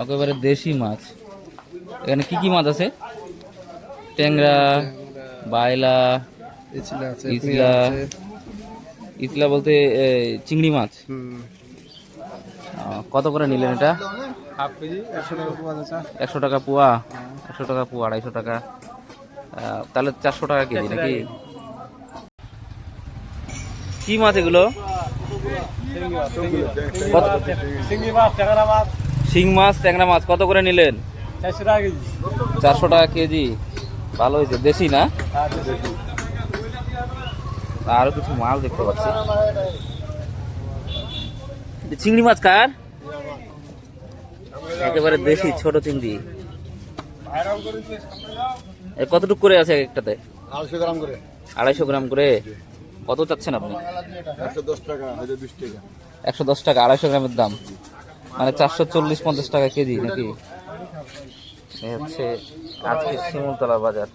একেবারে দেশি মাছ। এখানে কি কি মাছ আছে? ট্যাংরা, বাইলা, ইচলা। ইচলা বলতে চিংড়ি মাছ। কত করে নিলেন এটা? হাফ কেজি 100 টাকা100 টাকা পোয়া। পোয়া। 100 টাকা পোয়া, 250 টাকা। তাহলে 400 টাকা কেজি নাকি? কি মাছ এগুলো? শিং মাছ, ট্যাংরা মাছ কত করে নিলেন? 400 টাকা কেজি। ভালো হয়েছে, দেশি না? আরো কিছু মাছ দেখতে পাচ্ছি। চিংড়ি মাছ কার? একেবারে দেশি ছোট চিংড়ি। কতটুকু করে আছে একটাতে? 250 গ্রাম করে। 250 গ্রাম করে। কত চাচ্ছেন আপনি? 110 টাকা, 20 টাকা। 110 টাকা 250 গ্রামের দাম, মানে 440-50 টাকা কেজি নাকি? এই হচ্ছে আজকে শিমুলতলা বাজার।